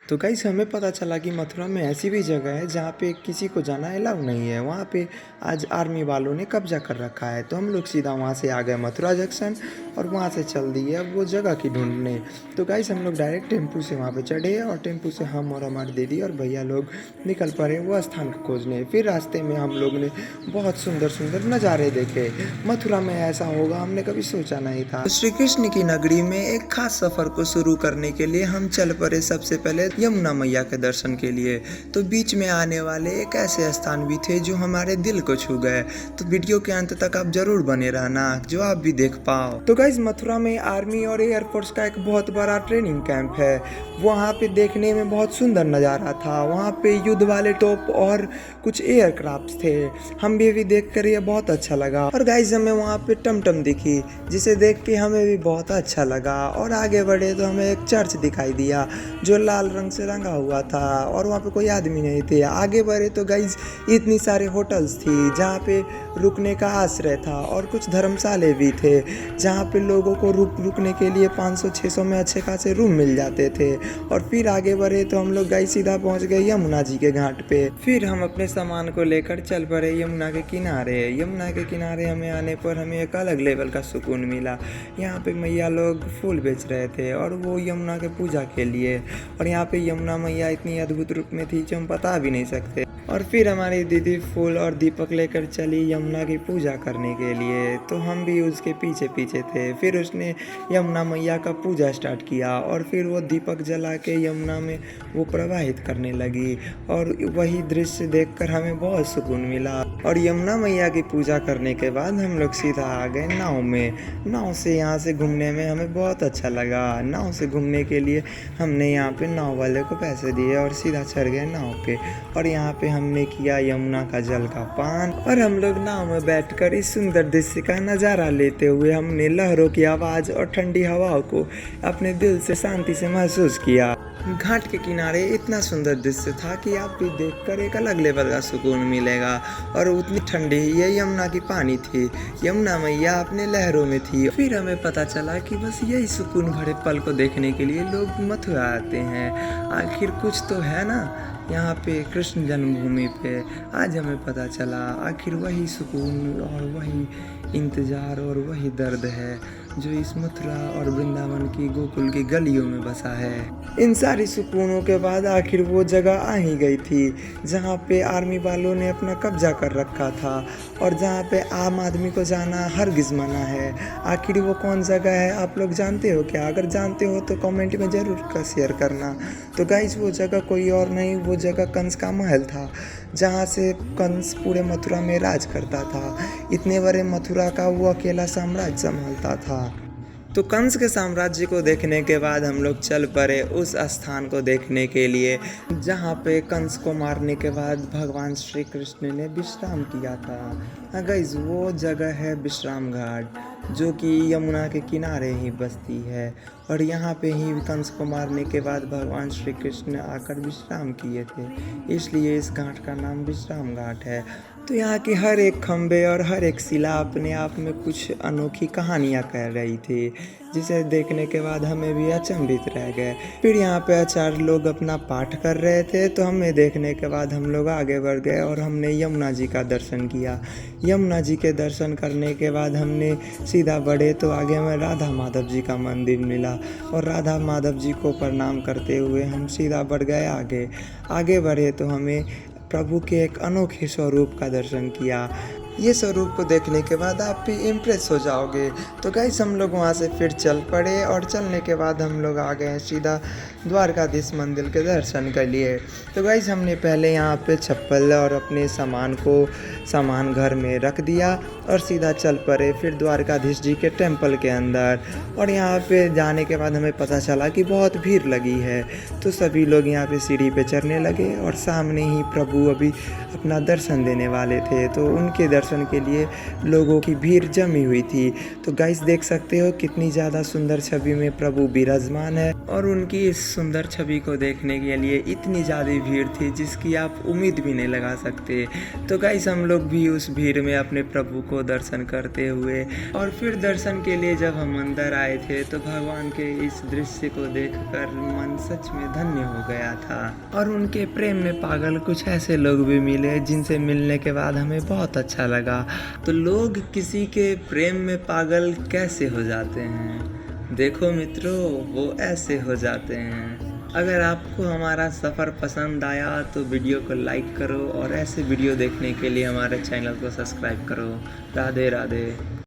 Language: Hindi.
तो गाइस हमें पता चला कि मथुरा में ऐसी भी जगह है जहाँ पे किसी को जाना अलाउ नहीं है। वहाँ पे आज आर्मी वालों ने कब्जा कर रखा है। तो हम लोग सीधा वहाँ से आ गए मथुरा जंक्शन और वहाँ से चल दिए अब वो जगह की ढूंढने। तो गाइस हम लोग डायरेक्ट टेम्पू से वहाँ पे चढ़े और टेम्पू से हम और हमारी दीदी और भैया लोग निकल पड़े वो स्थान को खोजने। फिर रास्ते में हम लोग ने बहुत सुंदर सुंदर नज़ारे देखे। मथुरा में ऐसा होगा हमने कभी सोचा नहीं था। श्री कृष्ण की नगरी में एक खास सफ़र को शुरू करने के लिए हम चल पड़े सबसे पहले यमुना मैया के दर्शन के लिए। तो बीच में आने वाले एक ऐसे स्थान भी थे जो हमारे दिल को छू गए। तो वीडियो के अंत तक आप जरूर बने रहना जो आप भी देख पाओ। तो गाइस मथुरा में आर्मी और एयरफोर्स का एक बहुत बड़ा ट्रेनिंग कैंप है। वहाँ पे देखने में बहुत सुंदर नज़ारा था। वहाँ पे युद्ध वाले तोप और कुछ एयरक्राफ्ट थे। हम भी देख कर ये बहुत अच्छा लगा। और गाइस हमें वहाँ पे टमटम दिखी जिसे देख के हमें भी बहुत अच्छा लगा। और आगे बढ़े तो हमें एक चर्च दिखाई दिया जो लाल रंग से रंगा हुआ था और वहाँ पे कोई आदमी नहीं थे। आगे बढ़े तो गाइस इतनी सारे होटल्स थी जहाँ पे रुकने का आश्रय था और कुछ धर्मशाले भी थे जहाँ पे लोगों को रुकने के लिए 500-600 में अच्छे खासे रूम मिल जाते थे। और फिर आगे बढ़े तो हम लोग गाइस सीधा पहुँच गए यमुना जी के घाट पे। फिर हम अपने सामान को लेकर चल पड़े यमुना के किनारे। यमुना के किनारे हमें आने पर हमें एक अलग लेवल का सुकून मिला। यहाँ पे मैया लोग फूल बेच रहे थे और वो यमुना के पूजा के लिए। और यहाँ पे यमुना मैया इतनी अद्भुत रूप में थी जो हम बता भी नहीं सकते। और फिर हमारी दीदी फूल और दीपक लेकर चली यमुना की पूजा करने के लिए। तो हम भी उसके पीछे पीछे थे। फिर उसने यमुना मैया का पूजा स्टार्ट किया और फिर वो दीपक जला के यमुना में वो प्रवाहित करने लगी। और वही दृश्य देखकर हमें बहुत सुकून मिला। और यमुना मैया की पूजा करने के बाद हम लोग सीधा आ गए नाव में। नाव से यहाँ से घूमने में हमें बहुत अच्छा लगा। नाव से घूमने के लिए हमने यहाँ पे नाव वाले को पैसे दिए और सीधा चढ़ गए नाव पे। और यहाँ पे हमने किया यमुना का जल का पान और हम लोग नाव में बैठकर इस सुंदर दृश्य का नज़ारा लेते हुए हमने लहरों की आवाज़ और ठंडी हवाओं को अपने दिल से शांति से महसूस किया। घाट के किनारे इतना सुंदर दृश्य था कि आप भी देखकर एक अलग लेवल का सुकून मिलेगा। और उतनी ठंडी ये यमुना की पानी थी। यमुना मैया अपने लहरों में थी। फिर हमें पता चला कि बस यही सुकून भरे पल को देखने के लिए लोग मथुरा आते हैं। आखिर कुछ तो है ना यहाँ पे कृष्ण जन्मभूमि पे। आज हमें पता चला आखिर वही सुकून और वही इंतज़ार और वही दर्द है जो इस मथुरा और वृंदावन की गोकुल की गलियों में बसा है। इन सारी सुकूनों के बाद आखिर वो जगह आ ही गई थी जहाँ पे आर्मी वालों ने अपना कब्जा कर रखा था और जहाँ पे आम आदमी को जाना हरगिज़ मना है। आखिर वो कौन जगह है आप लोग जानते हो क्या? अगर जानते हो तो कमेंट में ज़रूर शेयर करना। तो गाइस वो जगह कोई और नहीं, वो जगह कंस का महल था जहाँ से कंस पूरे मथुरा में राज करता था। इतने बड़े मथुरा का वो अकेला साम्राज्य संभालता था। तो कंस के साम्राज्य को देखने के बाद हम लोग चल पड़े उस स्थान को देखने के लिए जहाँ पे कंस को मारने के बाद भगवान श्री कृष्ण ने विश्राम किया था। हाँ गाइस वो जगह है विश्राम घाट जो कि यमुना के किनारे ही बसती है। और यहाँ पे ही कंस को मारने के बाद भगवान श्री कृष्ण आकर विश्राम किए थे, इसलिए इस घाट का नाम विश्राम घाट है। तो यहाँ की हर एक खम्भे और हर एक शिला अपने आप में कुछ अनोखी कहानियाँ कह रही थी जिसे देखने के बाद हमें भी अचंभित रह गए। फिर यहाँ पे आचार्य लोग अपना पाठ कर रहे थे तो हमें देखने के बाद हम लोग आगे बढ़ गए और हमने यमुना जी का दर्शन किया। यमुना जी के दर्शन करने के बाद हमने सीधा बढ़े तो आगे में राधा माधव जी का मंदिर मिला और राधा माधव जी को प्रणाम करते हुए हम सीधा बढ़ गए आगे। आगे बढ़े तो हमें प्रभु के एक अनोखे स्वरूप का दर्शन किया। ये स्वरूप को देखने के बाद आप भी इम्प्रेस हो जाओगे। तो गाइस हम लोग वहाँ से फिर चल पड़े और चलने के बाद हम लोग आ गए सीधा द्वारकाधीश मंदिर के दर्शन के लिए। तो गाइस हमने पहले यहाँ पे चप्पल और अपने सामान घर में रख दिया और सीधा चल पड़े फिर द्वारकाधीश जी के टेम्पल के अंदर। और यहाँ पे जाने के बाद हमें पता चला कि बहुत भीड़ लगी है तो सभी लोग यहाँ पे सीढ़ी पे चढ़ने लगे और सामने ही प्रभु अभी अपना दर्शन देने वाले थे तो उनके दर्शन के लिए लोगों की भीड़ जमी हुई थी। तो गाइस देख सकते हो कितनी ज़्यादा सुंदर छवि में प्रभु विराजमान है और उनकी इस सुंदर छवि को देखने के लिए इतनी ज़्यादा भीड़ थी जिसकी आप उम्मीद भी नहीं लगा सकते। तो गाइस हम लोग भी उस भीड़ में अपने प्रभु को दर्शन करते हुए और फिर दर्शन के लिए जब हम अंदर आए थे तो भगवान के इस दृश्य को देखकर मन सच में धन्य हो गया था। और उनके प्रेम में पागल कुछ ऐसे लोग भी मिले जिनसे मिलने के बाद हमें बहुत अच्छा लगा। तो लोग किसी के प्रेम में पागल कैसे हो जाते हैं? देखो मित्रों, वो ऐसे हो जाते हैं। अगर आपको हमारा सफ़र पसंद आया तो वीडियो को लाइक करो और ऐसे वीडियो देखने के लिए हमारे चैनल को सब्सक्राइब करो। राधे राधे।